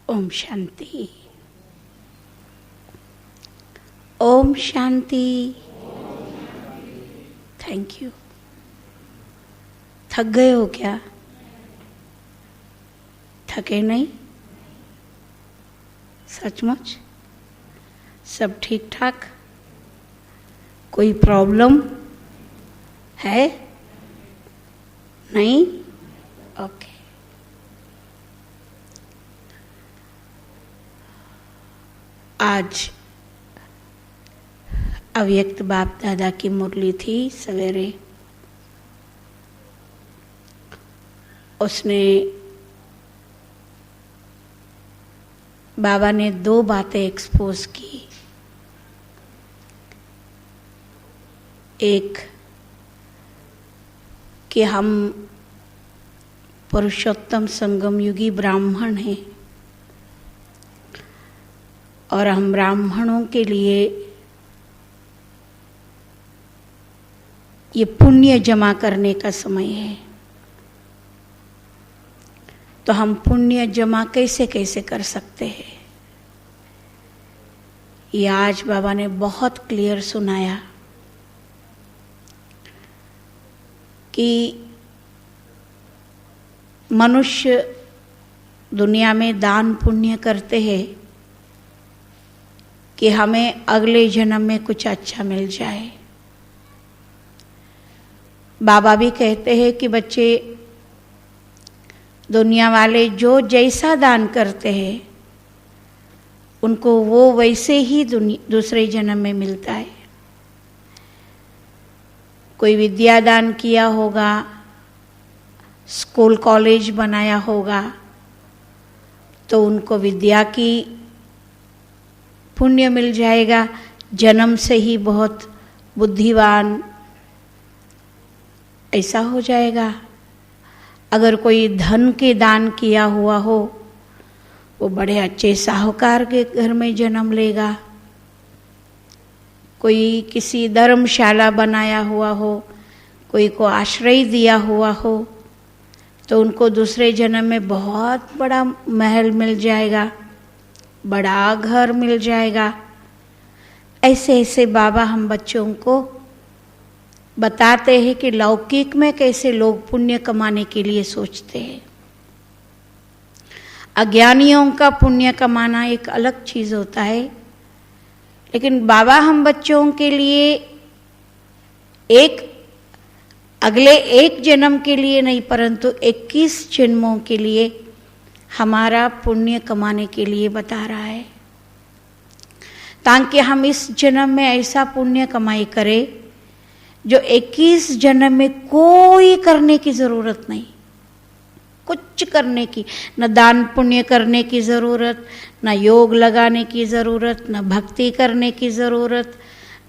Om Shanti. Om Shanti. Thank you. थक गए हो क्या? थके नहीं? सचमुच? सब ठीक ठाक? कोई प्रॉब्लम है? नहीं? ओके। आज अव्यक्त बाप दादा की मुरली थी सवेरे। उसने बाबा ने दो बातें एक्सपोज की। एक कि हम पुरुषोत्तम संगम युगी ब्राह्मण हैं और हम ब्राह्मणों के लिए ये पुण्य जमा करने का समय है। तो हम पुण्य जमा कैसे कैसे कर सकते हैं, ये आज बाबा ने बहुत क्लियर सुनाया कि मनुष्य दुनिया में दान पुण्य करते हैं कि हमें अगले जन्म में कुछ अच्छा मिल जाए। बाबा भी कहते हैं कि बच्चे, दुनिया वाले जो जैसा दान करते हैं उनको वो वैसे ही दूसरे जन्म में मिलता है। कोई विद्या दान किया होगा, स्कूल कॉलेज बनाया होगा, तो उनको विद्या की पुण्य मिल जाएगा। जन्म से ही बहुत बुद्धिवान ऐसा हो जाएगा। अगर कोई धन के दान किया हुआ हो, वो बड़े अच्छे साहूकार के घर में जन्म लेगा। कोई किसी धर्मशाला बनाया हुआ हो, कोई को आश्रय दिया हुआ हो, तो उनको दूसरे जन्म में बहुत बड़ा महल मिल जाएगा, बड़ा घर मिल जाएगा। ऐसे ऐसे बाबा हम बच्चों को बताते हैं कि लौकिक में कैसे लोग पुण्य कमाने के लिए सोचते हैं। अज्ञानियों का पुण्य कमाना एक अलग चीज होता है, लेकिन बाबा हम बच्चों के लिए अगले एक जन्म के लिए नहीं, परंतु 21 जन्मों के लिए हमारा पुण्य कमाने के लिए बता रहा है, ताकि हम इस जन्म में ऐसा पुण्य कमाई करें जो 21 जन्म में कोई करने की जरूरत नहीं, कुछ करने की, न दान पुण्य करने की जरूरत, न योग लगाने की जरूरत, न भक्ति करने की जरूरत,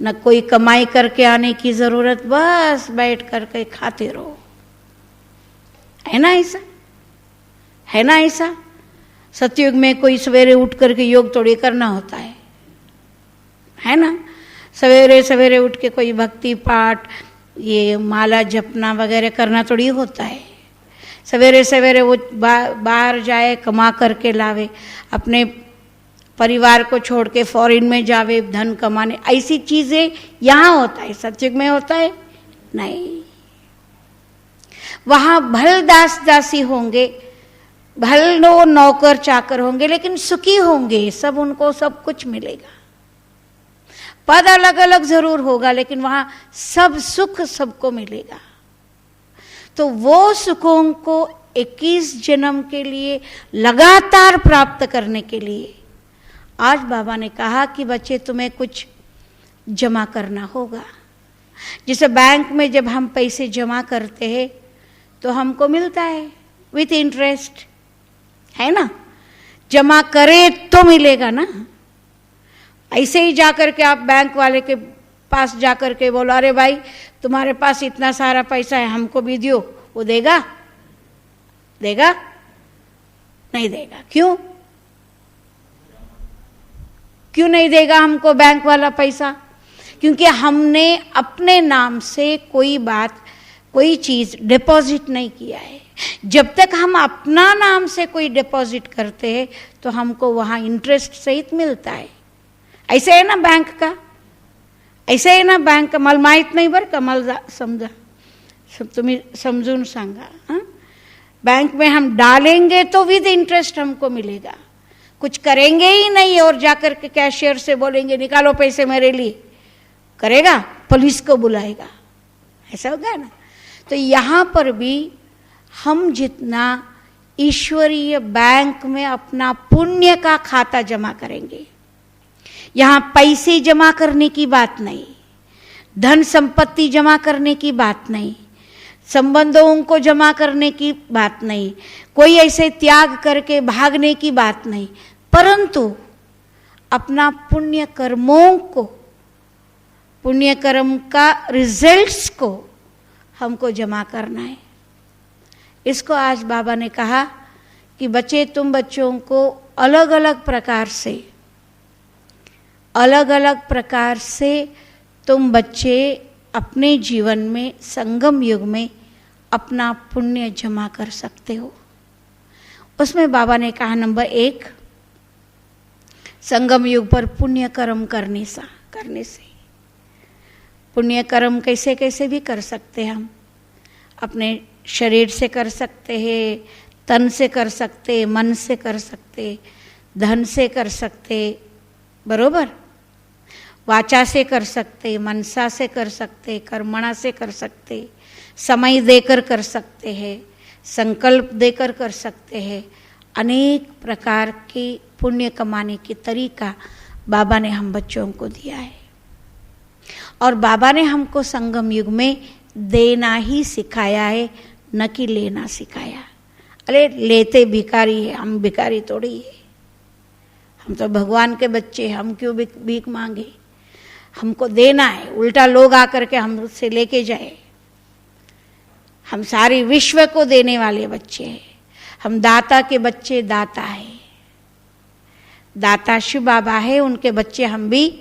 न कोई कमाई करके आने की जरूरत। बस बैठ करके खाते रहो। है ना ऐसा? है ना ऐसा? सतयुग में कोई सवेरे उठ करके योग थोड़ी करना होता है ना? सवेरे सवेरे उठ के कोई भक्ति पाठ, ये माला जपना वगैरह करना थोड़ी होता है। सवेरे सवेरे वो बाहर जाए, कमा करके लावे, अपने परिवार को छोड़ के फॉरेन में जावे धन कमाने, ऐसी चीजें यहाँ होता है। सतयुग में होता है? नहीं। वहां भल दास दासी होंगे, भल नौकर चाकर होंगे, लेकिन सुखी होंगे, सब उनको सब कुछ मिलेगा। पद अलग अलग जरूर होगा, लेकिन वहां सब सुख सबको मिलेगा। तो वो सुखों को 21 जन्म के लिए लगातार प्राप्त करने के लिए आज बाबा ने कहा कि बच्चे तुम्हें कुछ जमा करना होगा। जैसे बैंक में जब हम पैसे जमा करते हैं तो हमको मिलता है विथ इंटरेस्ट, है ना? जमा करे तो मिलेगा ना। ऐसे ही जाकर के आप बैंक वाले के पास जाकर के बोलो, अरे भाई तुम्हारे पास इतना सारा पैसा है, हमको भी दियो, वो देगा? देगा? नहीं देगा। क्यों? क्यों नहीं देगा हमको बैंक वाला पैसा? क्योंकि हमने अपने नाम से कोई बात, कोई चीज डिपॉजिट नहीं किया है। जब तक हम अपना नाम से कोई डिपॉजिट करते हैं तो हमको वहां इंटरेस्ट सहित मिलता है. ऐसे है ना बैंक का, ऐसे आहे ना बैंक. मला माहीत नाही बरं का, मला समजा, तुम्ही समजून सांगा. हाँ, बैंक में हम डालेंगे तो विद इंटरेस्ट हमको मिलेगा. कुछ करेंगे ही नहीं और जाकर के कैशियर से बोलेंगे निकालो पैसे मेरे लिए, करेगा? पुलिस को बुलाएगा, ऐसा होगा ना. तो यहाँ पर भी हम जितना ईश्वरीय बैंक में अपना पुण्य का खाता जमा करेंगे, यहाँ पैसे जमा करने की बात नहीं, धन संपत्ति जमा करने की बात नहीं, संबंधों को जमा करने की बात नहीं, कोई ऐसे त्याग करके भागने की बात नहीं, परंतु अपना पुण्य कर्मों को, पुण्य कर्म का रिजल्ट्स को हमको जमा करना है. इसको आज बाबा ने कहा कि बच्चे, तुम बच्चों को अलग अलग प्रकार से तुम बच्चे अपने जीवन में संगम युग में अपना पुण्य जमा कर सकते हो. उसमें बाबा ने कहा नंबर 1, संगम युग पर पुण्य कर्म करने से पुण्य कर्म कैसे कैसे भी कर सकते हैं. हम अपने शरीर से कर सकते हैं, तन से कर सकते, मन से कर सकते, धन से कर सकते, बरोबर, वाचा से कर सकते, मनसा से कर सकते, कर्मणा से कर सकते, समय देकर कर सकते हैं, संकल्प देकर कर सकते हैं. अनेक प्रकार के पुण्य कमाने की तरीका बाबा ने हम बच्चों को दिया है. और बाबा ने हमको संगम युग में देना ही सिखाया है, न कि लेना सिखाया. अरे लेते भिखारी है, हम भिखारी थोड़ी है, हम तो भगवान के बच्चे, हम क्यों भीख मांगे. हमको देना है, उल्टा लोग आकर के हमसे लेके जाए. हम सारी विश्व को देने वाले बच्चे हैं. हम दाता के बच्चे, दाता है, दाता शिव बाबा है, उनके बच्चे हम भी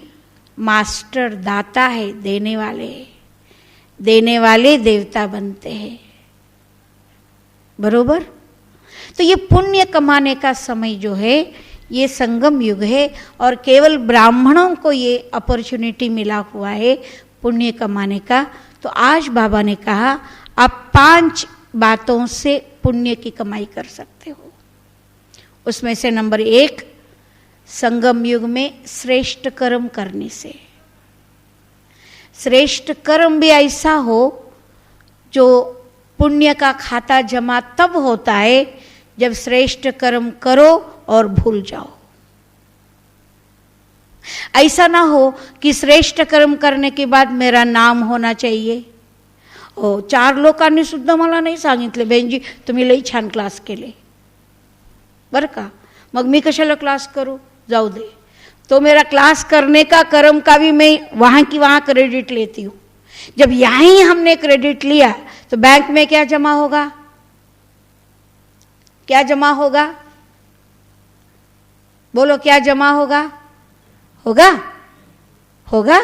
मास्टर दाता है, देने वाले, देने वाले देवता बनते हैं, बरोबर. तो ये पुण्य कमाने का समय जो है ये संगम युग है और केवल ब्राह्मणों को ये अपॉर्चुनिटी मिला हुआ है पुण्य कमाने का. तो आज बाबा ने कहा आप 5 बातों से पुण्य की कमाई कर सकते हो. उसमें से नंबर 1, संगम युग में श्रेष्ठ कर्म करने से. श्रेष्ठ कर्म भी ऐसा हो जो पुण्य का खाता जमा तब होता है जब श्रेष्ठ कर्म करो और भूल जाओ. ऐसा ना हो कि श्रेष्ठ कर्म करने के बाद मेरा नाम होना चाहिए. 4 लोकांनी सुद्धा मला नाही सांगितले, बहनजी तुम्ही लई छान क्लास केले बरं का, मग मी कशाला क्लास करू, जाऊ दे. तो मेरा क्लास करने का कर्म का भी मैं वहां की वहां क्रेडिट लेती हूं. जब यहीं हमने क्रेडिट लिया तो बैंक में क्या जमा होगा, क्या जमा होगा, बोलो क्या जमा होगा, होगा, होगा.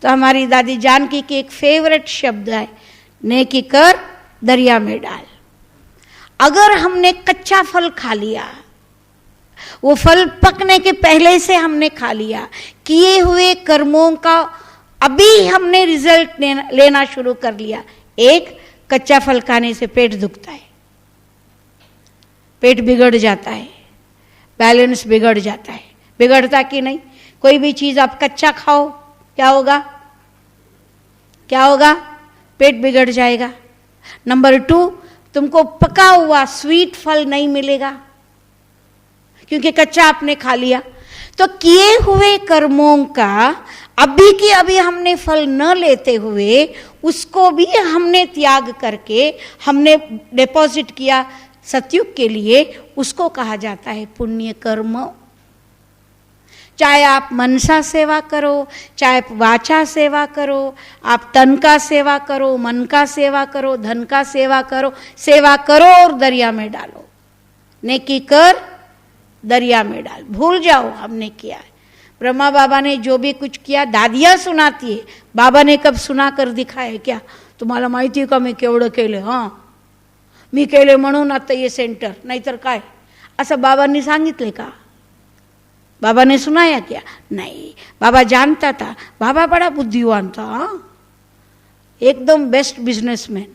तो हमारी दादी जानकी की एक फेवरेट शब्द है, नेकी कर दरिया में डाल. अगर हमने कच्चा फल खा लिया, वो फल पकने के पहले से हमने खा लिया, किए हुए कर्मों का अभी हमने रिजल्ट लेना शुरू कर लिया. 1, कच्चा फल खाने से पेट दुखता है, पेट बिगड़ जाता है, बैलेंस बिगड़ जाता है. बिगड़ता कि नहीं? कोई भी चीज आप कच्चा खाओ क्या होगा, क्या होगा, पेट बिगड़ जाएगा. नंबर 2, तुमको पका हुआ स्वीट फल नहीं मिलेगा क्योंकि कच्चा आपने खा लिया. तो किए हुए कर्मों का अभी की अभी हमने फल न लेते हुए उसको भी हमने त्याग करके हमने डिपॉजिट किया सतयुग के लिए, उसको कहा जाता है पुण्य कर्म. चाहे आप मनसा सेवा करो, चाहे आप वाचा सेवा करो, आप तन का सेवा करो, मन का सेवा करो, धन का सेवा करो, सेवा करो और दरिया में डालो. नेकी कर दरिया में डाल, भूल जाओ हमने किया है. ब्रह्मा बाबा ने जो भी कुछ किया दादियां सुनाती है, बाबा ने कब सुना कर दिखाया क्या? तुम्हाला माहिती का मी केवढं केलं. हां, मी केले म्हणून आता ये सेंटर, नाहीतर काय, असं बाबांनी सांगितले का? बाबा ने सुनाया क्या? नहीं, बाबा जानता था, बाबा बड़ा बुद्धिमान था, हाँ? एकदम बेस्ट बिजनेसमैन,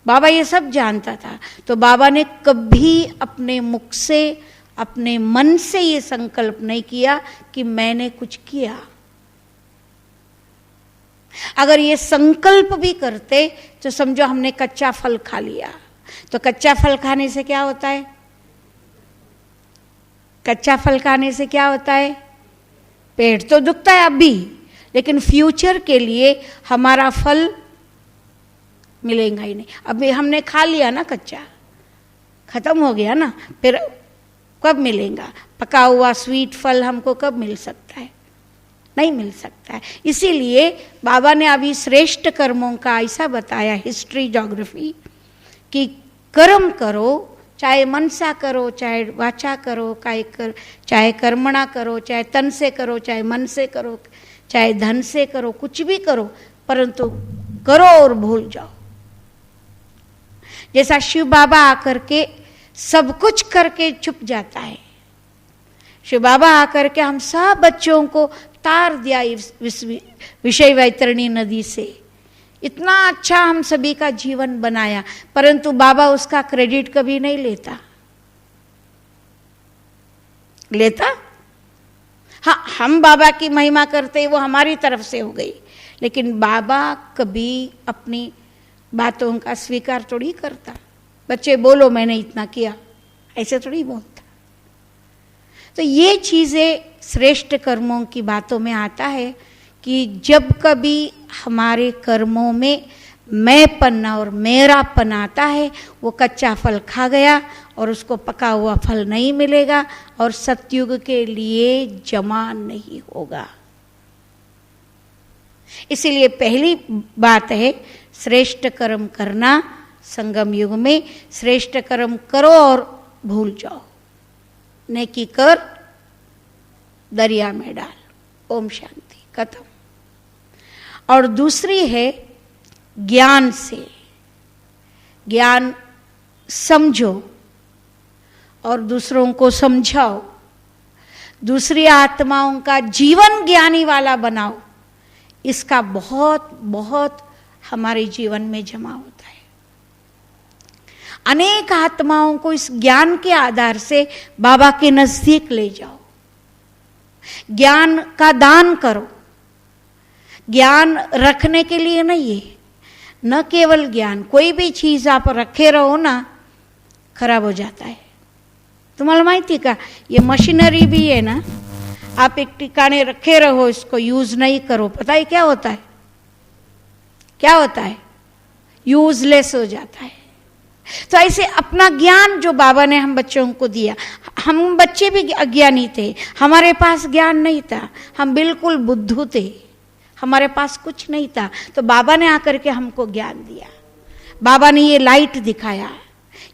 बाबा ये सब जानता था। तो बाबा ने कभी अपने मुख से, अपने मन से ये संकल्प नहीं किया कि मैंने कुछ किया। अगर ये संकल्प भी करते तो समझो हमने कच्चा फल खा लिया। तो कच्चा फल खाने से क्या होता है? कच्चा फल खाने से क्या होता है? पेट तो दुखता है अभी, लेकिन फ्यूचर के लिए हमारा फल मिलेगा ही नहीं। अभी हमने खा लिया ना, कच्चा खत्म हो गया ना, फिर कब मिलेगा? पका हुआ स्वीट फल हमको कब मिल सकता है? नहीं मिल सकता है। इसीलिए बाबा ने अभी श्रेष्ठ कर्मों का ऐसा बताया, हिस्ट्री ज्योग्राफी, कि कर्म करो, चाहे मनसा करो, चाहे वाचा करो, चाहे कर्मणा करो, चाहे तन से करो, चाहे मन से करो, चाहे धन से करो, कुछ भी करो, परंतु करो और भूल जाओ। जैसा शिव बाबा आकर के सब कुछ करके चुप जाता है, शिव बाबा आकर के हम सब बच्चों को तार दिया विषय वैतरणी नदी से, इतना अच्छा हम सभी का जीवन बनाया, परंतु बाबा उसका क्रेडिट कभी नहीं लेता। हाँ, हम बाबा की महिमा करते, वो हमारी तरफ से हो गई, लेकिन बाबा कभी अपनी बातों का स्वीकार थोड़ी करता। बच्चे बोलो मैंने इतना किया, ऐसे थोड़ी बोलता। तो ये चीजें श्रेष्ठ कर्मों की बातों में आता है कि जब कभी हमारे कर्मों में मैंपन और मेरापन आता है, वो कच्चा फल खा गया और उसको पका हुआ फल नहीं मिलेगा और सतयुग के लिए जमा नहीं होगा। इसीलिए पहली बात है श्रेष्ठ कर्म करना। संगम युग में श्रेष्ठ कर्म करो और भूल जाओ, नेकी कर दरिया में डाल, ओम शांति, खत्म। और दूसरी है ज्ञान से, ज्ञान समझो और दूसरों को समझाओ, दूसरी आत्माओं का जीवन ज्ञानी वाला बनाओ। इसका बहुत बहुत हमारे जीवन में जमा होता है। अनेक आत्माओं को इस ज्ञान के आधार से बाबा के नजदीक ले जाओ, ज्ञान का दान करो। ज्ञान रखने के लिए नहीं है, न केवल ज्ञान, कोई भी चीज आप रखे रहो ना, खराब हो जाता है। तुम्हाला माहिती का, ये मशीनरी भी है ना, आप एक ठिकाने रखे रहो, इसको यूज नहीं करो, पता है क्या होता है? क्या होता है? यूजलेस हो जाता है। तो ऐसे अपना ज्ञान जो बाबा ने हम बच्चों को दिया, हम बच्चे भी अज्ञानी थे, हमारे पास ज्ञान नहीं था, हम बिल्कुल बुद्धू थे, हमारे पास कुछ नहीं था। तो बाबा ने आकर के हमको ज्ञान दिया, बाबा ने ये लाइट दिखाया,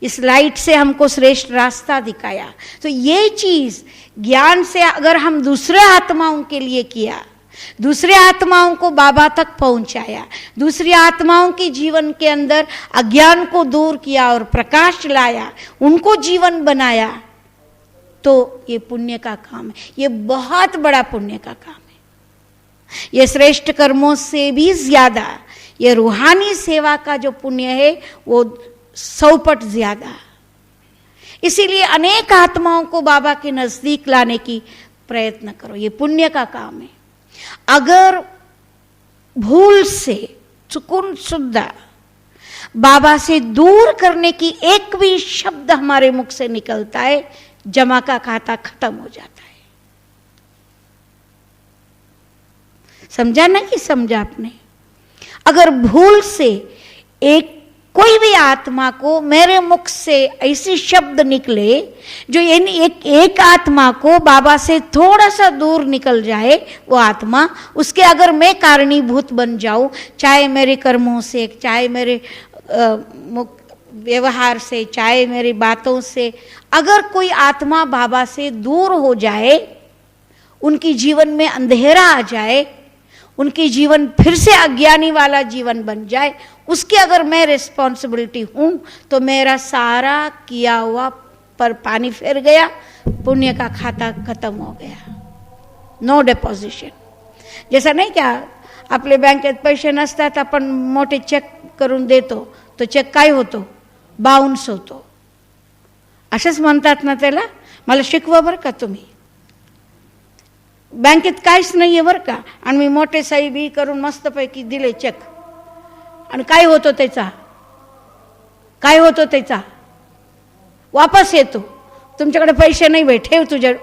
इस लाइट से हमको श्रेष्ठ रास्ता दिखाया। तो ये चीज ज्ञान से अगर हम दूसरे आत्माओं के लिए किया, दूसरे आत्माओं को बाबा तक पहुंचाया, दूसरी आत्माओं के जीवन के अंदर अज्ञान को दूर किया और प्रकाश लाया, उनको जीवन बनाया, तो ये पुण्य का काम है, ये बहुत बड़ा पुण्य का काम है। ये श्रेष्ठ कर्मों से भी ज्यादा, ये रूहानी सेवा का जो पुण्य है वो 100 पट ज्यादा। इसीलिए अनेक आत्माओं को बाबा के नजदीक लाने की प्रयत्न करो, ये पुण्य का काम है। अगर भूल से चुकुन सुद्धा बाबा से दूर करने की एक भी शब्द हमारे मुख से निकलता है, जमा का खाता खत्म हो जाता है। समझा ना कि समझा आपने? अगर भूल से एक कोई भी आत्मा को मेरे मुख से ऐसे शब्द निकले जो एक आत्मा को बाबा से थोड़ा सा दूर निकल जाए, वो आत्मा, उसके अगर मैं कारणीभूत बन जाऊं, चाहे मेरे कर्मों से, चाहे मेरे व्यवहार से, चाहे मेरी बातों से, अगर कोई आत्मा बाबा से दूर हो जाए, उनकी जीवन में अंधेरा आ जाए, उनकी जीवन फिर से अज्ञानी वाला जीवन बन जाए, उसकी अगर मैं रिस्पॉन्सिबिलिटी हूं तो मेरा सारा किया हुआ पर पानी फिर गया, पुण्य का खाता खत्म हो गया, नो डिपॉझिशन. जैसा नाही क्या आपले बँकेत पैसे नसतात, आपण मोठे चेक करून देतो, तो चेक काय होतो, बाउन्स होतो. असंच म्हणतात ना त्याला. मला शिकवा बरं का तुम्ही. बँकेत काहीच नाही आहे बरं का, आणि मी मोठे सही बी करून मस्तपैकी दिले चेक, आणि काय होतो त्याचा, काय होतो त्याचा, वापस येतो. तुमच्याकडे पैसे नहीं भाई, ठेव तुझे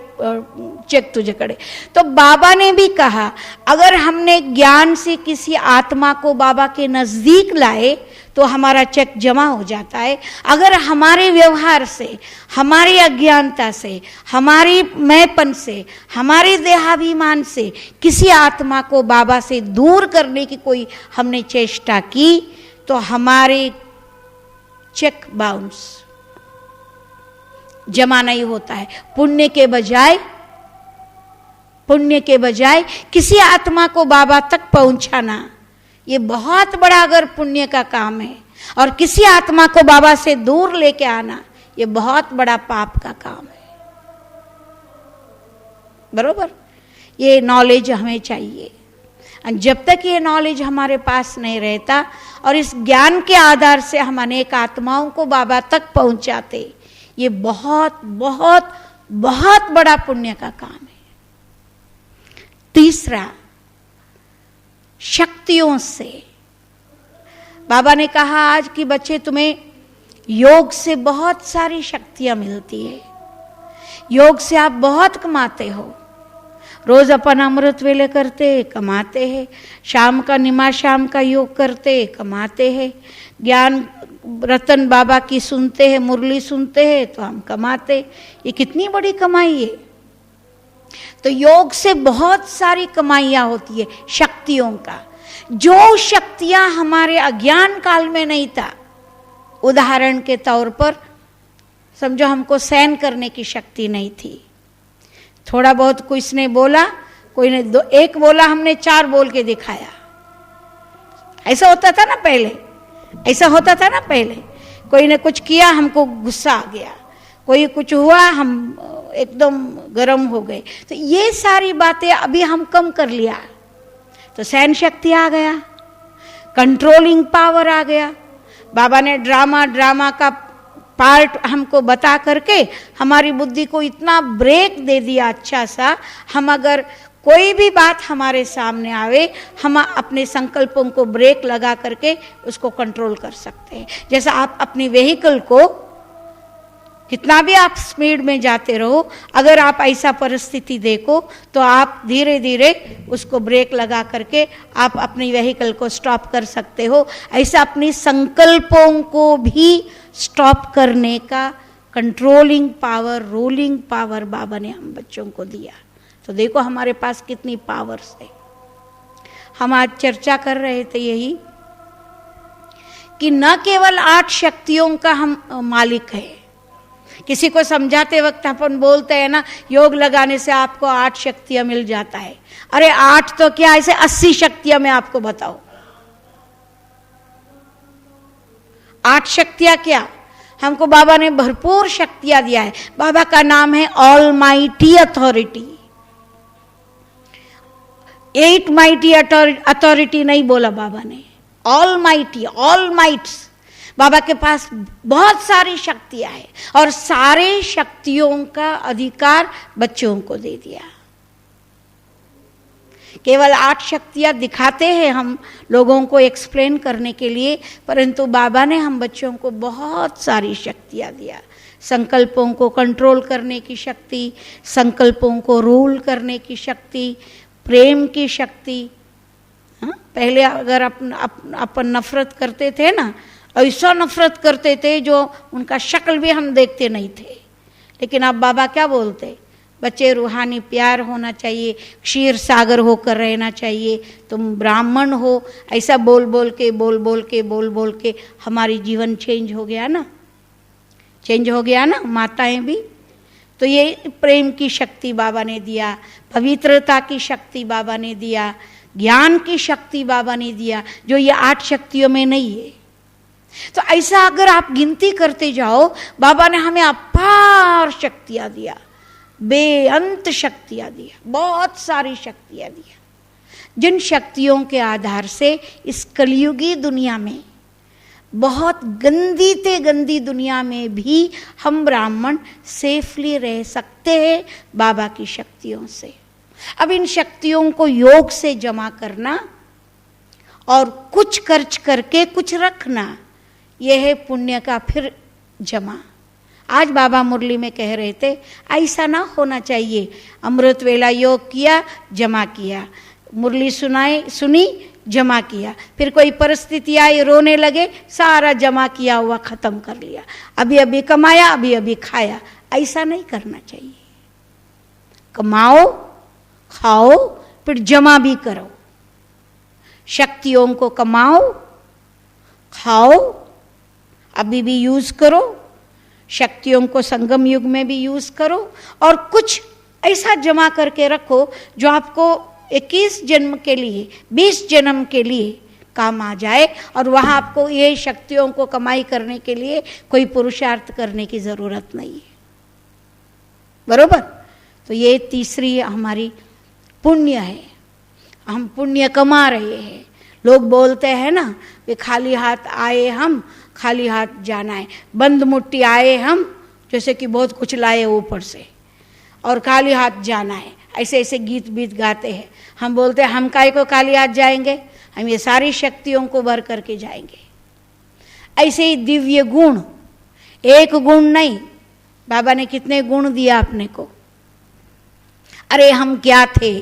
चेक तुझेकडे. तो बाबा ने भी कहा अगर हमने ज्ञान से किसी आत्मा को बाबा के नजदीक लाए तो हमारा चेक जमा हो जाता है. अगर हमारे व्यवहार से, हमारी अज्ञानता से, हमारी मैंपन से, हमारे देहाभिमान से किसी आत्मा को बाबा से दूर करने की कोई हमने चेष्टा की तो हमारे चेक बाउंस, जमा नहीं होता है. पुण्य के बजाय किसी आत्मा को बाबा तक पहुंचाना, ये बहुत बड़ा अगर पुण्य का काम है, और किसी आत्मा को बाबा से दूर लेके आना ये बहुत बड़ा पाप का काम है. बरोबर. ये नॉलेज हमें चाहिए. और जब तक ये नॉलेज हमारे पास नहीं रहता और इस ज्ञान के आधार से हम अनेक आत्माओं को बाबा तक पहुंचाते, ये बहुत बहुत बहुत बड़ा पुण्य का काम है. तीसरा, शक्तियों से. बाबा ने कहा आज की बच्चे तुम्हें योग से बहुत सारी शक्तियां मिलती है. योग से आप बहुत कमाते हो. रोज अपन अमृत वेले करते कमाते हैं, शाम का निमा शाम का योग करते कमाते हैं, ज्ञान रतन बाबा की सुनते हैं, मुरली सुनते हैं तो हम कमाते. ये कितनी बड़ी कमाई है. तो योग से बहुत सारी कमाइयां होती है शक्तियों का. जो शक्तियां हमारे अज्ञान काल में नहीं था, उदाहरण के तौर पर समझो हमको सहन करने की शक्ति नहीं थी. थोड़ा बहुत किसने बोला, कोई ने दो एक बोला, हमने 4 बोल के दिखाया. ऐसा होता था ना पहले, ऐसा होता था ना पहले. कोई ने कुछ किया, हमको गुस्सा आ गया. कोई कुछ हुआ, हम एकदम गर्म हो गए. तो ये सारी बातें अभी हम कम कर लिया तो सहन शक्ति आ गया, कंट्रोलिंग पावर आ गया. बाबा ने ड्रामा का पार्ट हमको बता करके हमारी बुद्धि को इतना ब्रेक दे दिया अच्छा सा. हम अगर कोई भी बात हमारे सामने आवे, हम अपने संकल्पों को ब्रेक लगा करके उसको कंट्रोल कर सकते हैं. जैसा आप अपनी व्हीकल को, कितना भी आप स्पीड में जाते रहो, अगर आप ऐसा परिस्थिति देखो तो आप धीरे धीरे उसको ब्रेक लगा करके आप अपनी व्हीकल को स्टॉप कर सकते हो. ऐसा अपनी संकल्पों को भी स्टॉप करने का कंट्रोलिंग पावर, रूलिंग पावर बाबा ने हम बच्चों को दिया. तो देखो हमारे पास कितनी पावर्स है. हम आज चर्चा कर रहे थे यही कि न केवल 8 शक्तियों का हम मालिक है. किसी को समझाते वक्त अपन बोलते हैं ना, योग लगाने से आपको 8 शक्तियां मिल जाता है. अरे 8 तो क्या, ऐसे 80 शक्तियां मैं आपको बताऊं. 8 शक्तियां क्या, हमको बाबा ने भरपूर शक्तियां दिया है. बाबा का नाम है all mighty authority. 8 mighty authority नहीं बोला बाबा ने, ऑल माइटी, ऑल माइट्स. बाबा के पास बहुत सारी शक्तियां हैं और सारे शक्तियों का अधिकार बच्चों को दे दिया. केवल 8 शक्तियां दिखाते हैं हम लोगों को एक्सप्लेन करने के लिए, परंतु बाबा ने हम बच्चों को बहुत सारी शक्तियां दिया. संकल्पों को कंट्रोल करने की शक्ति, संकल्पों को रूल करने की शक्ति, प्रेम की शक्ति. पहले अगर अपन नफरत करते थे ना, ऐसा नफरत करते थे जो उनका शक्ल भी हम देखते नहीं थे. लेकिन अब बाबा क्या बोलते, बच्चे रूहानी प्यार होना चाहिए, क्षीर सागर होकर रहना चाहिए, तुम ब्राह्मण हो. ऐसा बोल बोल के हमारी जीवन चेंज हो गया ना, चेंज हो गया ना, माताएं भी. तो ये प्रेम की शक्ति बाबा ने दिया, पवित्रता की शक्ति बाबा ने दिया. ज्ञान की शक्ति बाबा ने दिया जो ये 8 शक्तियों में नहीं है। तो ऐसा अगर आप गिनती करते जाओ, बाबा ने हमें अपार शक्तियां दिया, बेअंत शक्तियां दिया, बहुत सारी शक्तियां दिया, जिन शक्तियों के आधार से इस कलयुगी दुनिया में, बहुत गंदी ते गंदी दुनिया में भी हम ब्राह्मण सेफली रह सकते हैं बाबा की शक्तियों से। अब इन शक्तियों को योग से जमा करना और कुछ खर्च करके कुछ रखना, यह है पुण्य का फिर जमा। आज बाबा मुरली में कह रहे थे ऐसा ना होना चाहिए, अमृत वेला योग किया, जमा किया, मुरली सुनी, जमा किया, फिर कोई परिस्थिति आई रोने लगे, सारा जमा किया हुआ खत्म कर लिया, अभी अभी कमाया, अभी अभी खाया। ऐसा नहीं करना चाहिए। कमाओ, खाओ, फिर जमा भी करो। शक्तियों को कमाओ, खाओ, अभी भी यूज करो, शक्तियों को संगम युग में भी यूज करो, और कुछ ऐसा जमा करके रखो जो आपको 21 जन्म के लिए, 20 जन्म के लिए काम आ जाए, और वहां आपको ये शक्तियों को कमाई करने के लिए कोई पुरुषार्थ करने की जरूरत नहीं है। बरोबर? तो ये तीसरी हमारी पुण्य है, हम पुण्य कमा रहे हैं। लोग बोलते हैं ना, वे खाली हाथ आए हम, खाली हाथ जाना है, बंद मुट्ठी आए हम, जैसे कि बहुत कुछ लाए ऊपर से, और खाली हाथ जाना है, ऐसे ऐसे गीत बीत गाते हैं। हम बोलते हैं हम काय को खाली हाथ जाएंगे, हम ये सारी शक्तियों को भर करके जाएंगे। ऐसे ही दिव्य गुण, एक गुण नहीं, बाबा ने कितने गुण दिया अपने को। अरे हम क्या थे,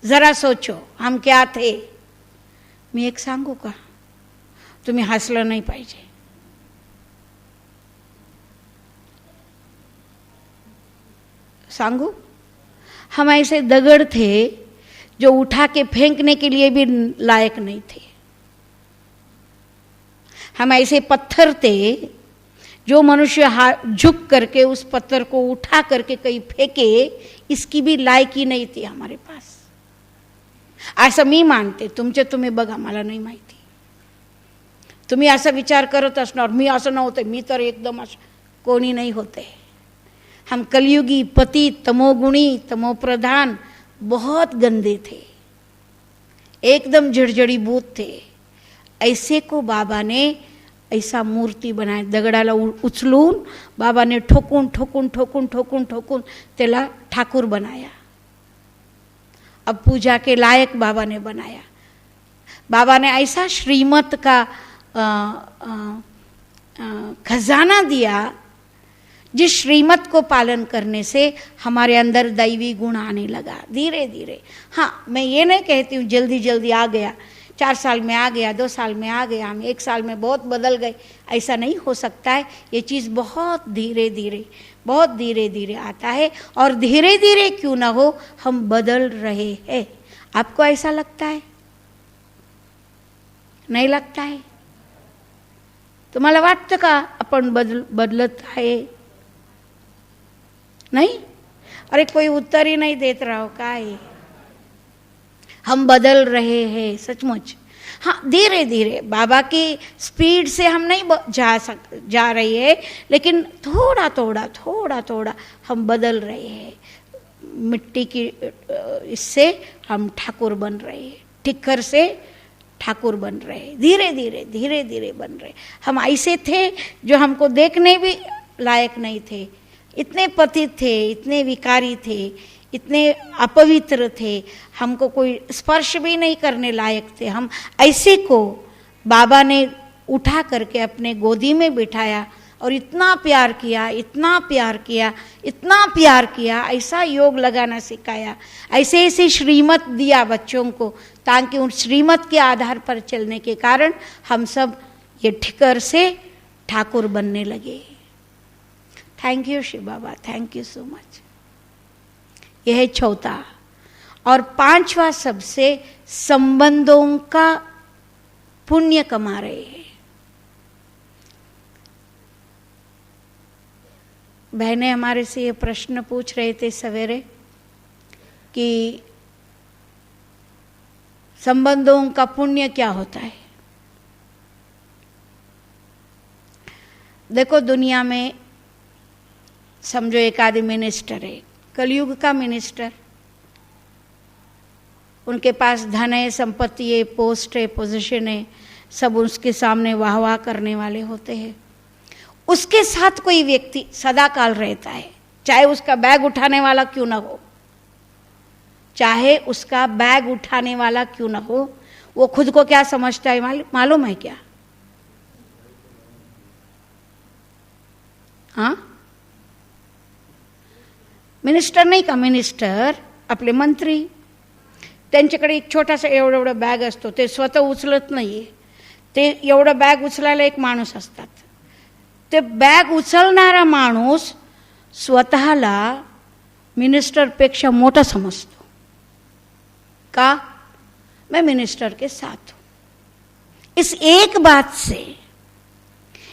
जरा सोचो, हम क्या थे। मी एक सांगू का, तुम्ही हसलं नाही पाहिजे। सांगू, हम ऐसे दगड़ थे जो उठा के फेंकने के लिए भी लायक नहीं थे। हम ऐसे पत्थर थे जो मनुष्य झुक करके उस पत्थर को उठा करके कहीं फेंके, इसकी भी लायकी नहीं थी हमारे पास। असं मी मानते, तुम्ही बघा, मला नाही माहिती, तुम्ही असा विचार करत असणार, मी असं नव्हते, मी तर एकदम असं, कोणी नहीं होते। हम कलयुगी, पति, तमोगुणी, तमोप्रधान, बहुत गंदे थे, एकदम जड़जड़ी भूत थे। ऐसे को बाबा ने ऐसा मूर्ति बनाया, दगडाला उचलून बाबा ने ठोकून ठोकून ठोकून ठोकून ठोकून त्याला ठाकुर बनाया। अब पूजा के लायक बाबा ने बनाया। बाबा ने ऐसा श्रीमत का खजाना दिया, जिस श्रीमत को पालन करने से हमारे अंदर दैवी गुण आने लगा धीरे धीरे। हाँ, मैं ये नहीं कहती हूँ जल्दी जल्दी आ गया, 4 साल में आ गया, 2 साल में आ गया, हम 1 साल में बहुत बदल गए, ऐसा नहीं हो सकता है। ये चीज़ बहुत धीरे धीरे, बहुत धीरे धीरे आता है, और धीरे धीरे क्यों ना हो, हम बदल रहे हैं। आपको ऐसा लगता है? नहीं लगता है? तुम्हाला वाटतं का आपण बदलत आहे? नहीं? अरे कोई उत्तर ही नहीं देत रहा हो, का है? हम बदल रहे हैं सचमुच। हाँ, धीरे धीरे, बाबा की स्पीड से हम नहीं जा रही है, लेकिन थोड़ा थोड़ा थोड़ा थोड़ा हम बदल रहे हैं। मिट्टी की इससे हम ठाकुर बन रहे हैं, ठिक्कर से ठाकुर बन रहे हैं, धीरे धीरे बन रहे। हम ऐसे थे जो हमको देखने भी लायक नहीं थे, इतने पतित थे, इतने विकारी थे, इतने अपवित्र थे, हमको कोई स्पर्श भी नहीं करने लायक थे। हम ऐसे को बाबा ने उठा करके अपने गोदी में बिठाया और इतना प्यार किया, इतना प्यार किया, इतना प्यार किया, ऐसा योग लगाना सिखाया, ऐसे ऐसे श्रीमत दिया बच्चों को, ताकि उन श्रीमत के आधार पर चलने के कारण हम सब ये ठिकर से ठाकुर बनने लगे। Thank you Shiv Baba, thank you so much. यह है चौथा। और 5वां सबसे संबंधों का पुण्य कमा रहे हैं। बहनें हमारे से ये प्रश्न पूछ रहे थे सवेरे कि संबंधों का पुण्य क्या होता है। देखो दुनिया में समझो एक आदि मिनिस्टर है, कलयुग का मिनिस्टर, उनके पास धन है, संपत्ति है, पोस्ट है, पोजीशन है, सब उसके सामने वाह वाह करने वाले होते हैं। उसके साथ कोई व्यक्ति सदा काल रहता है, चाहे उसका बैग उठाने वाला क्यों ना हो, चाहे उसका बैग उठाने वाला क्यों ना हो, वो खुद को क्या समझता है मालूम है क्या? हाँ, मिनिस्टर नाही का, मिनिस्टर आपले मंत्री, त्यांच्याकडे एक छोटासा एवढा एवढा बॅग असतो, ते स्वतः उचलत नाहीये, ते एवढा बॅग उचलायला एक माणूस असतात. ते बॅग उचलणारा माणूस स्वतःला मिनिस्टरपेक्षा मोठा समजतो. का? मैं मिनिस्टर के साथ हूं. इस एक बात से,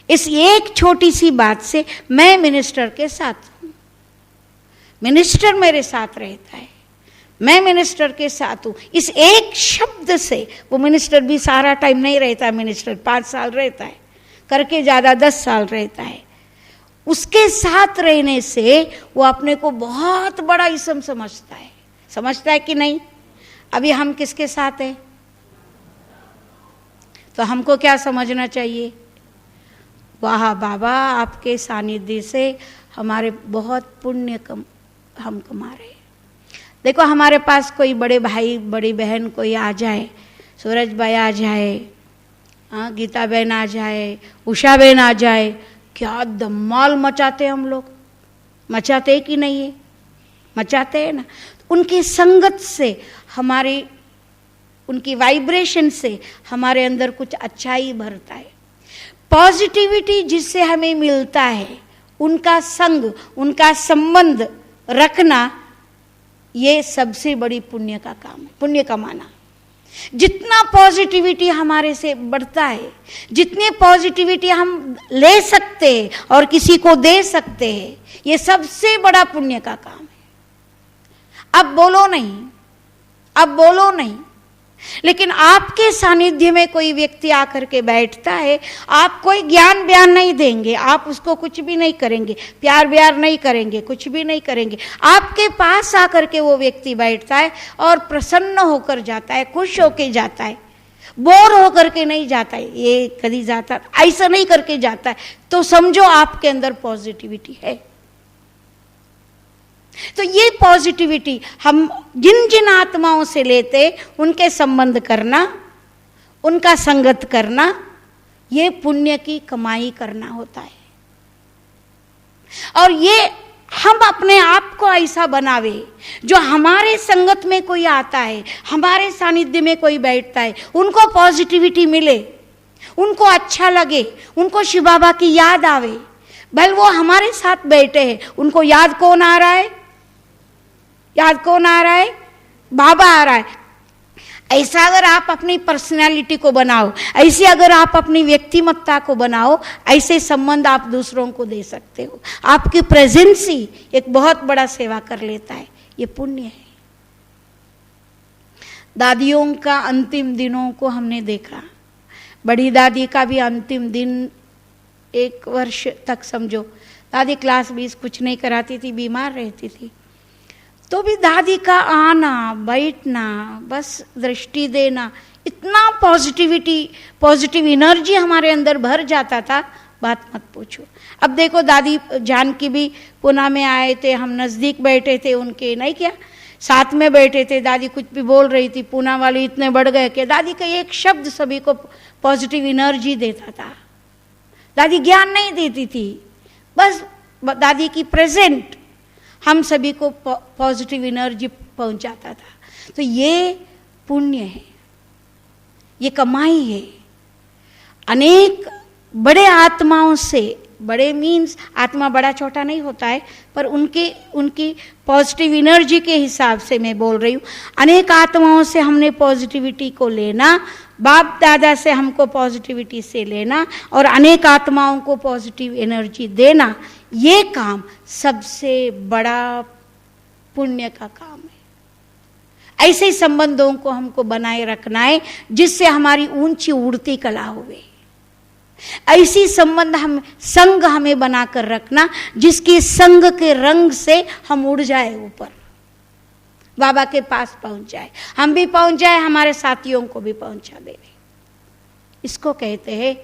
इस एक छोटी सी बात से मैं मिनिस्टर के साथ हूं, मिनिस्टर मेरे साथ रहता है, मैं मिनिस्टर के साथ हूं. इस एक शब्द से, वो मिनिस्टर भी सारा टाइम नहीं रहता है, मिनिस्टर 5 साल रहता है, करके ज़्यादा 10 साल रहता है. उसके साथ रहने से वो अपने को बहुत बड़ा इसम समझता है. समझता है कि नहीं? अभी हम किसके साथ हैं? तो हमको क्या समझना चाहिए? वाह बाबा, आपके सानिध्य से हमारे बहुत पुण्य हम कमा रहे हैं. देखो हमारे पास कोई बड़े भाई बड़ी बहन कोई आ जाए, सूरज भाई आ जाए, गीता बहन आ जाए, उषा बहन आ जाए, क्या धमाल मचाते हम लोग. मचाते कि नहीं है? मचाते हैं ना. उनकी संगत से हमारी, उनकी वाइब्रेशन से हमारे अंदर कुछ अच्छाई भरता है. पॉजिटिविटी जिससे हमें मिलता है, उनका संग, उनका संबंध रखना, ये सबसे बड़ी पुण्य का काम है. पुण्य कमाना. जितना पॉजिटिविटी हमारे से बढ़ता है, जितनी पॉजिटिविटी हम ले सकते हैं और किसी को दे सकते हैं, ये सबसे बड़ा पुण्य का काम है. अब बोलो नहीं, अब बोलो नहीं, लेकिन आपके सानिध्य में कोई व्यक्ति आकर के बैठता है, आप कोई ज्ञान बयान नहीं देंगे, आप उसको कुछ भी नहीं करेंगे, प्यार व्यार नहीं करेंगे, कुछ भी नहीं करेंगे. आपके पास आकर के वो व्यक्ति बैठता है और प्रसन्न होकर जाता है, खुश होकर जाता है, बोर होकर के नहीं जाता है. ये कभी जाता, ऐसा नहीं करके जाता है, तो समझो आपके अंदर पॉजिटिविटी है. तो ये पॉजिटिविटी हम जिन जिन आत्माओं से लेते, उनके संबंध करना, उनका संगत करना, ये पुण्य की कमाई करना होता है. और ये हम अपने आप को ऐसा बनावे, जो हमारे संगत में कोई आता है, हमारे सानिध्य में कोई बैठता है, उनको पॉजिटिविटी मिले, उनको अच्छा लगे, उनको शिव बाबा की याद आवे. भले वो हमारे साथ बैठे हैं, उनको याद कौन आ रहा है? याद कौन आ रहा है? बाबा आ रहा है. ऐसा अगर आप अपनी पर्सनालिटी को बनाओ, ऐसे अगर आप अपनी व्यक्तिमत्ता को बनाओ, ऐसे संबंध आप दूसरों को दे सकते हो. आपकी प्रेजेंस ही एक बहुत बड़ा सेवा कर लेता है. ये पुण्य है. दादियों का अंतिम दिनों को हमने देखा. बड़ी दादी का भी अंतिम दिन 1 वर्ष तक समझो, दादी क्लास 20 कुछ नहीं कराती थी, बीमार रहती थी, तो भी दादी का आना, बैठना, बस दृष्टि देना, इतना पॉजिटिविटी, पॉजिटिव एनर्जी हमारे अंदर भर जाता था, बात मत पूछो. अब देखो दादी जानकी भी पुणे में आए थे, हम नज़दीक बैठे थे उनके, नहीं क्या साथ में बैठे थे. दादी कुछ भी बोल रही थी, पुणे वाले इतने बढ़ गए कि दादी का एक शब्द सभी को पॉजिटिव एनर्जी देता था. दादी ज्ञान नहीं देती थी, बस दादी की प्रेजेंट हम सभी को पॉजिटिव एनर्जी पहुंचाता था. तो ये पुण्य है, ये कमाई है. अनेक बड़े आत्माओं से, बड़े मीन्स आत्मा बड़ा छोटा नहीं होता है, पर उनकी पॉजिटिव एनर्जी के हिसाब से मैं बोल रही हूँ. अनेक आत्माओं से हमने पॉजिटिविटी को लेना, बाप दादा से हमको पॉजिटिविटी से लेना, और अनेक आत्माओं को पॉजिटिव एनर्जी देना, ये काम सबसे बड़ा पुण्य का काम है. ऐसे संबंधों को हमको बनाए रखना है जिससे हमारी ऊंची उड़ती कला होवे। ऐसी संबंध संग हमें बनाकर रखना जिसकी संग के रंग से हम उड़ जाए ऊपर, बाबा के पास पहुंच जाए, हम भी पहुंच जाए, हमारे साथियों को भी पहुंचा दे। इसको कहते हैं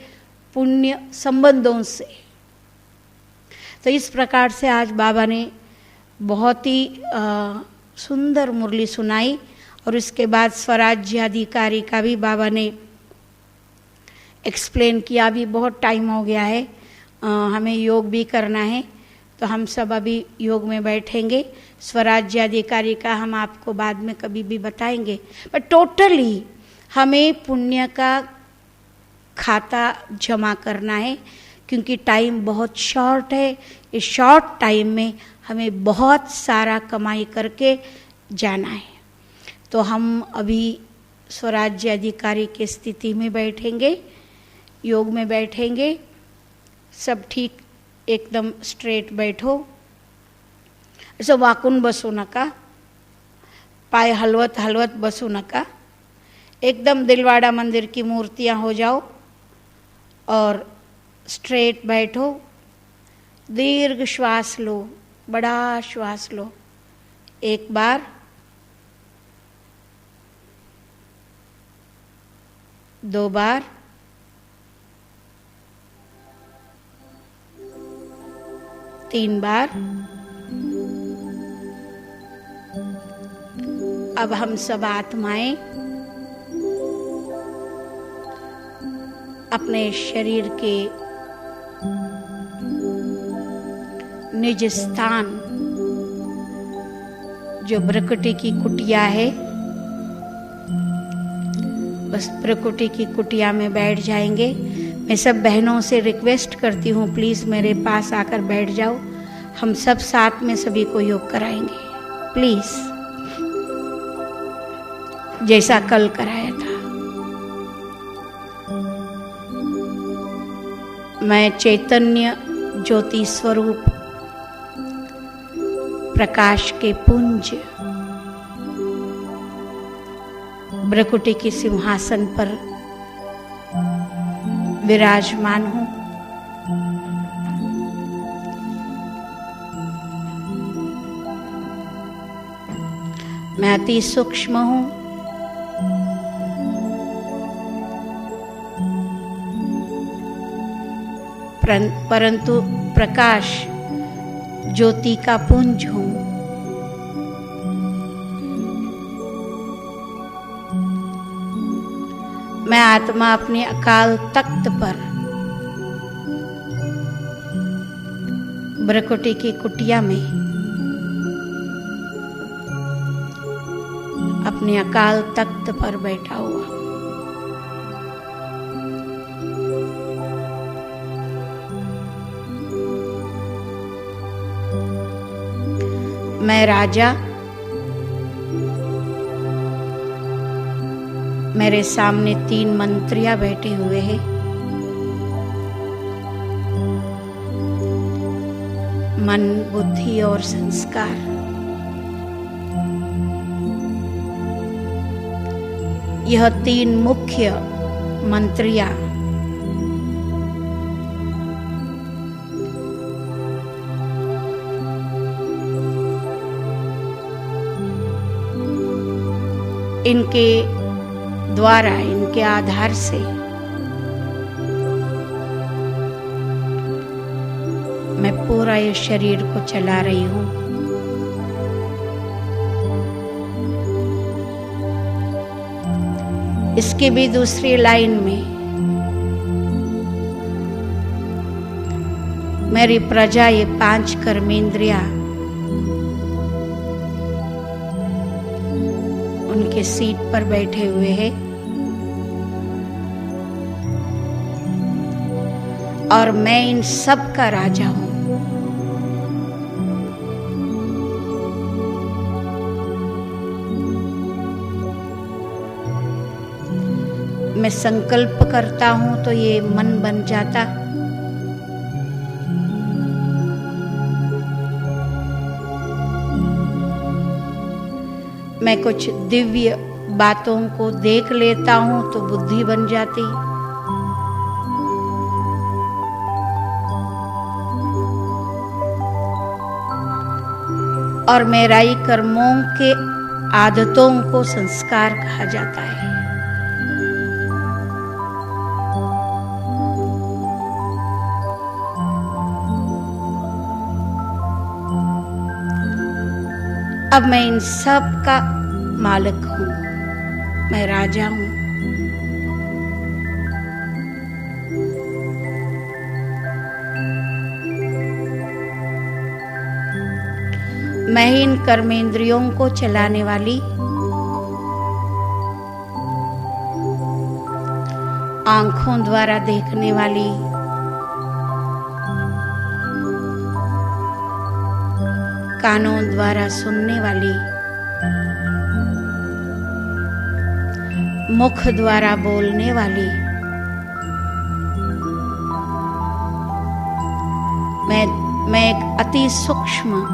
पुण्य संबंधों से। तो इस प्रकार से आज बाबा ने बहुत ही सुंदर मुरली सुनाई और इसके बाद स्वराज्याधिकारी का भी बाबा ने एक्सप्लेन किया। अभी बहुत टाइम हो गया है, हमें योग भी करना है, तो हम सब अभी योग में बैठेंगे। स्वराज्याधिकारी का हम आपको बाद में कभी भी बताएंगे, पर टोटली हमें पुण्य का खाता जमा करना है क्योंकि टाइम बहुत शॉर्ट है। इस शॉर्ट टाइम में हमें बहुत सारा कमाई करके जाना है। तो हम अभी स्वराज्य अधिकारी की स्थिति में बैठेंगे, योग में बैठेंगे। सब ठीक एकदम स्ट्रेट बैठो, असं वाकून बसू नका, पाय हलवत हलवत बसू नका, एकदम दिलवाड़ा मंदिर की मूर्तियां हो जाओ और स्ट्रेट बैठो। दीर्घ श्वास लो, बड़ा श्वास लो, एक बार, दो बार, तीन बार। अब हम सब आत्माएं अपने शरीर के निज स्थान जो प्रकृति की कुटिया है, बस प्रकृति की कुटिया में बैठ जाएंगे। मैं सब बहनों से रिक्वेस्ट करती हूँ, प्लीज मेरे पास आकर बैठ जाओ, हम सब साथ में सभी को योग कराएंगे, प्लीज, जैसा कल कराया था। मैं चैतन्य ज्योति स्वरूप प्रकाश के पुंज भ्रकुटी के सिंहासन पर विराजमान हूं। मैं अति सूक्ष्म हूं, परंतु प्रकाश ज्योति का पुंज हूं। मैं आत्मा अपने अकाल तख्त पर भ्रकुटी की कुटिया में अपने अकाल तख्त पर बैठा हुआ। मैं राजा, मेरे सामने 3 मंत्रियां बैठे हुए हैं। मन, बुद्धि और संस्कार। यह 3 मुख्य मंत्रियां इनके द्वारा, इनके आधार से मैं पूरा ये शरीर को चला रही हूं। इसकी भी दूसरी लाइन में मेरी प्रजा, ये 5 कर्मेंद्रियां उनके सीट पर बैठे हुए हैं और मैं इन सब का राजा हूं। मैं संकल्प करता हूं तो ये मन बन जाता, मैं कुछ दिव्य बातों को देख लेता हूं तो बुद्धि बन जाती। और मेराई कर्मों के आदतों को संस्कार कहा जाता है। अब मैं इन सब का मालिक हूं, मैं राजा हूं। मैं ही इन कर्मेंद्रियों को चलाने वाली, आंखों द्वारा देखने वाली, कानों द्वारा सुनने वाली, मुख द्वारा बोलने वाली, मैं एक अति सूक्ष्म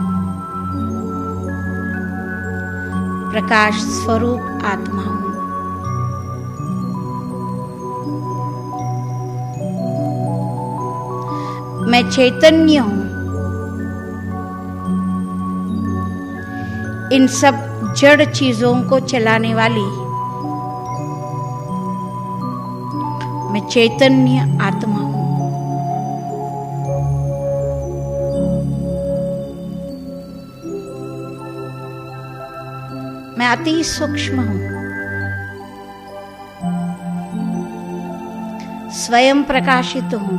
प्रकाश स्वरूप आत्मा हूं। मैं चैतन्य हूं। इन सब जड़ चीजों को चलाने वाली मैं चैतन्य आत्मा हूं। मैं अति सूक्ष्म हूं, स्वयं प्रकाशित हूं।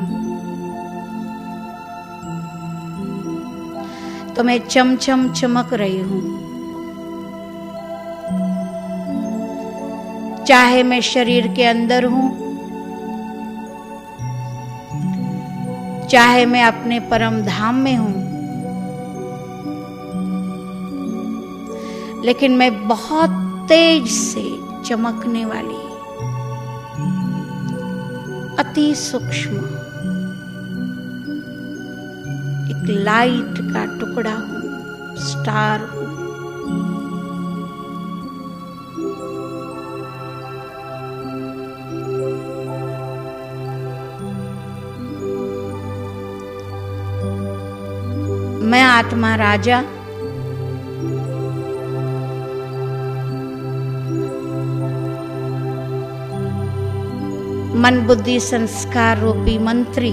तो मैं चमचम चमक रही हूं। चाहे मैं शरीर के अंदर हूं, चाहे मैं अपने परम धाम में हूं, लेकिन मैं बहुत तेज से चमकने वाली अति सूक्ष्म एक लाइट का टुकड़ा हूं, स्टार हूं। मैं आत्मा राजा, मन बुद्धि संस्कार रूपी मंत्री,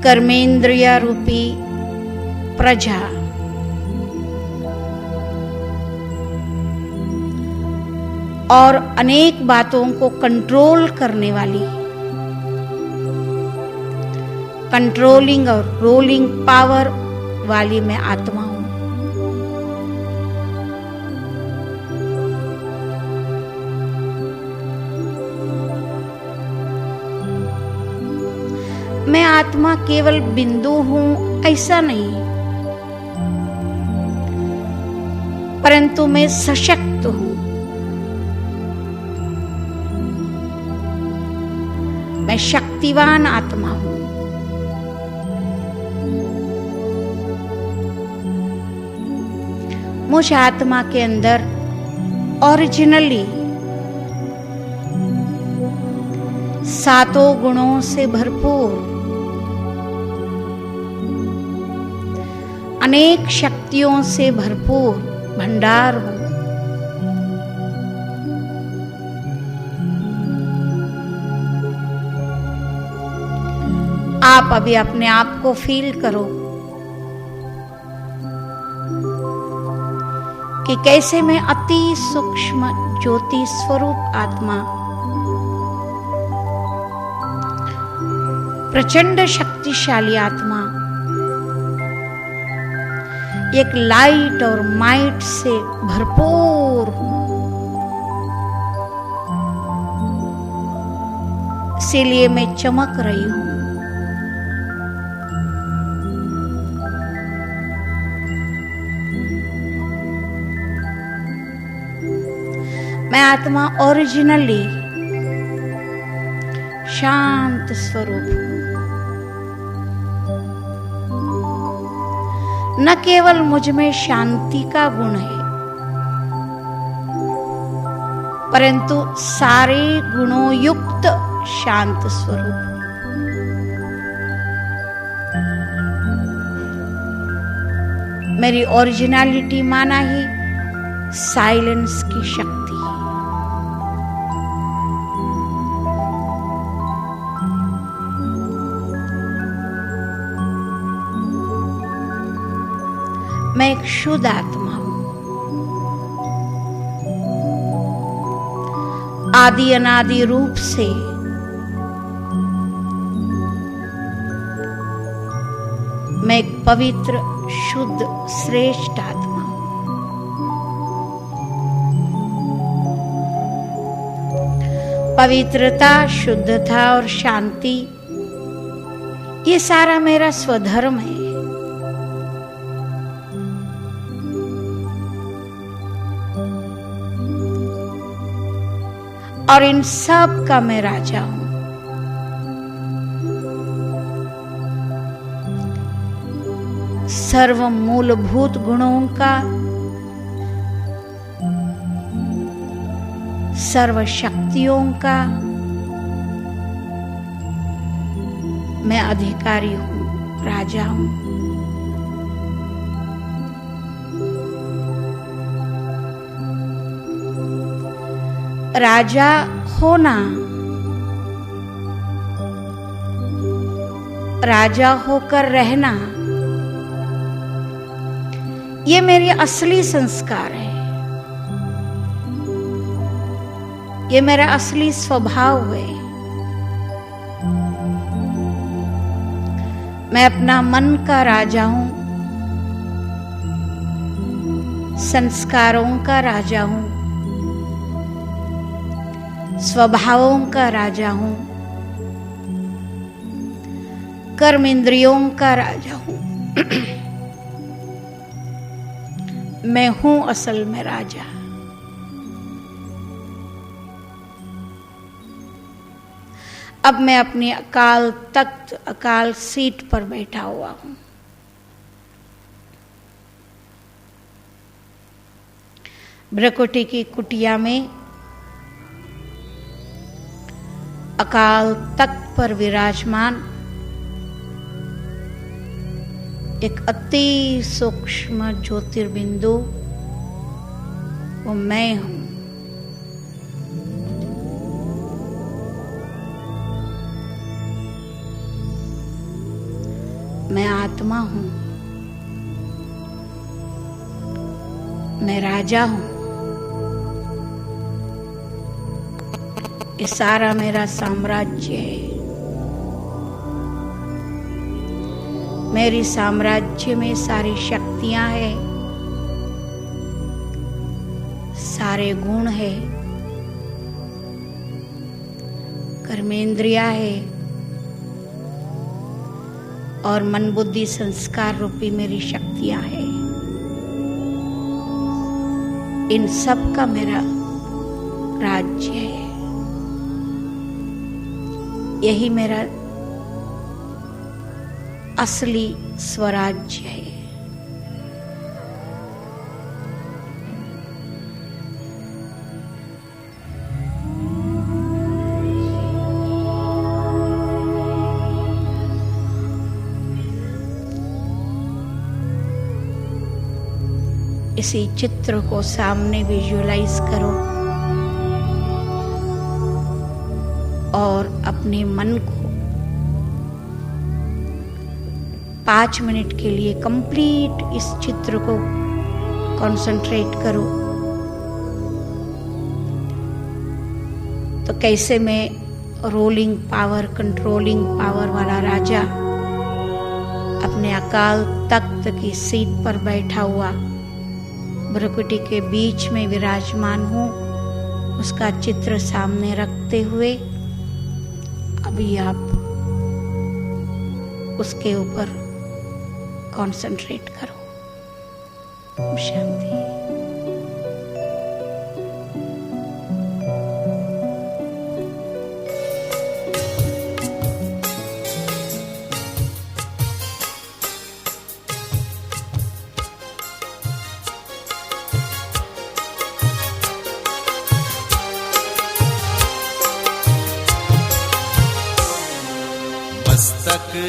कर्मेंद्रिय रूपी प्रजा, और अनेक बातों को कंट्रोल करने वाली, कंट्रोलिंग और रोलिंग पावर वाली मैं आत्मा हूं। मैं आत्मा केवल बिंदु हूं ऐसा नहीं, परंतु मैं सशक्त हूं। मैं शक्तिवान आत्मा हूं। मुझ आत्मा के अंदर ओरिजिनली सातों गुणों से भरपूर अनेक शक्तियों से भरपूर भंडार हूं। आप अभी अपने आप को फील करो कि कैसे मैं अति सूक्ष्म ज्योति स्वरूप आत्मा, प्रचंड शक्तिशाली आत्मा, एक लाइट और माइट से भरपूर हूं। इसीलिए मैं चमक रही हूं। मैं आत्मा ओरिजिनली शांत स्वरूप हूं। न केवल मुझ में शांति का गुण है, परंतु सारे गुणों युक्त शांत स्वरूप। मेरी ओरिजिनलिटी माना ही साइलेंस की शक्ति। मैं एक शुद्ध आत्मा हूं, आदि अनादि रूप से मैं एक पवित्र शुद्ध श्रेष्ठ आत्मा हूं। पवित्रता, शुद्धता और शांति ये सारा मेरा स्वधर्म है। और इन सब का मैं राजा हूं। सर्व मूलभूत गुणों का, सर्व शक्तियों का मैं अधिकारी हूं, राजा हूं। राजा होना, राजा होकर रहना, ये मेरे असली संस्कार है, ये मेरा असली स्वभाव है। मैं अपना मन का राजा हूं, संस्कारों का राजा हूं, स्वभावों का राजा हूं, कर्म इंद्रियों का राजा हूं। मैं हूं असल में राजा। अब मैं अपनी अकाल तख्त, अकाल सीट पर बैठा हुआ हूं। भ्रकुटी की कुटिया में अकाल तख्त पर विराजमान एक अति सूक्ष्म ज्योतिर्बिंदु, वो मैं हूं। मैं आत्मा हूं, मैं राजा हूं। ये सारा मेरा साम्राज्य है। मेरी साम्राज्य में सारी शक्तियां हैं, सारे गुण है, कर्मेंद्रियां है और मन बुद्धि संस्कार रूपी मेरी शक्तियां हैं। इन सब का मेरा राज्य है। यही मेरा असली स्वराज्य है। इसी चित्र को सामने विजुअलाइज करो और अपने मन को 5 मिनट के लिए कंप्लीट इस चित्र को कंसंट्रेट करो। तो कैसे मैं रोलिंग पावर, कंट्रोलिंग पावर वाला राजा अपने अकाल तख्त की सीट पर बैठा हुआ भ्रकुटी के बीच में विराजमान हूं, उसका चित्र सामने रखते हुए अभी आप उसके ऊपर कंसंट्रेट करो। शांति।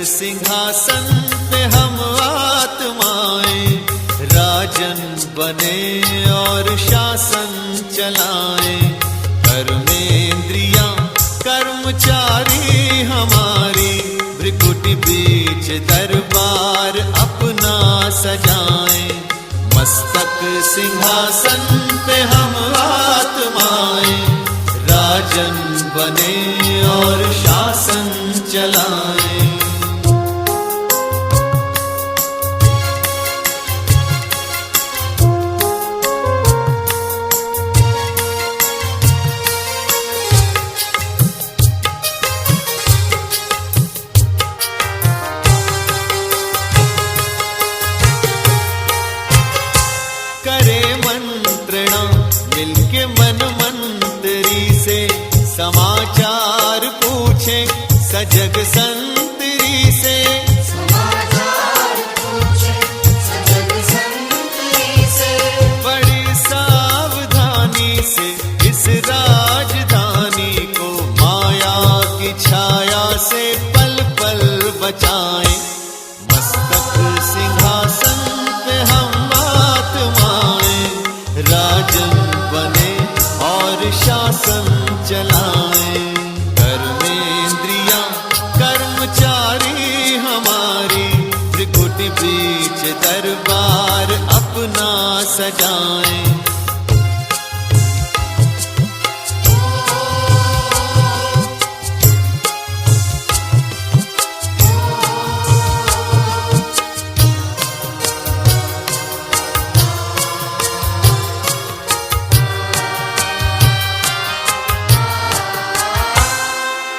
सिंहासन पे हम आत्माएं राजन बने और शासन चलाएं। कर्मेंद्रियां कर्मचारी हमारी भ्रिकुटी बीच दरबार अपना सजाएं। मस्तक सिंहासन पे हम आत्माएं राजन बने और शासन चलाएं। करे मंत्रणा मिलके मन मंत्री से समाचार पूछे सजग संतरी से। समाचार पूछे सजग संतरी से। बड़ी सावधानी से इस राजधानी को माया की छाया से पल पल बचाएं। मस्तक सिंहासन पे हम राजन बने और शासन चलाएं। कर्मेंद्रियां कर्मचारी हमारी त्रिकुटी बीच दरबार अपना सजाएं।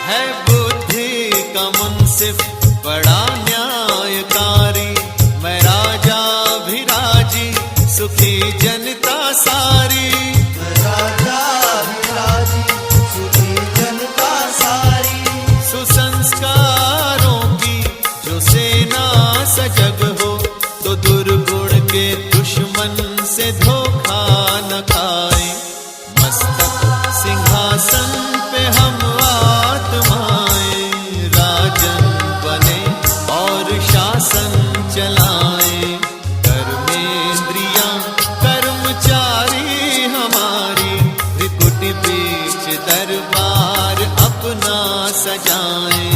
है बुद्धि का मुंसिफ बड़ा न्यायकारी। मैं राजा भी राजी सुखी जनता सारी। राजा भी राजी सुखी जनता सारी। सुसंस्कारों की जो सेना सजग हो तो दुर्गुण के दुश्मन से धोखा न खाए। मस्तक सिंहासन पे हम आत्माएं राजन बने और शासन चलाएं। कर्मेंद्रियां कर्मचारी हमारी त्रिकुटी बीच दरबार अपना सजाएं।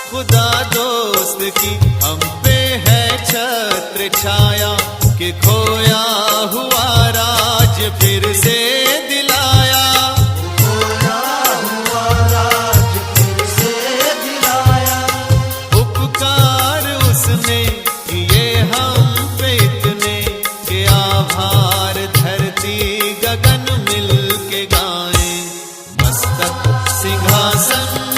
खुदा दोस्त की हम पे है छत्र छाया कि खोया हुआ राज फिर से दिलाया। खोया हुआ राज फिर से दिलाया। उपकार उसने किए हम पे इतने कि आभार धरती गगन मिल के गाएं। मस्तक सिंहासन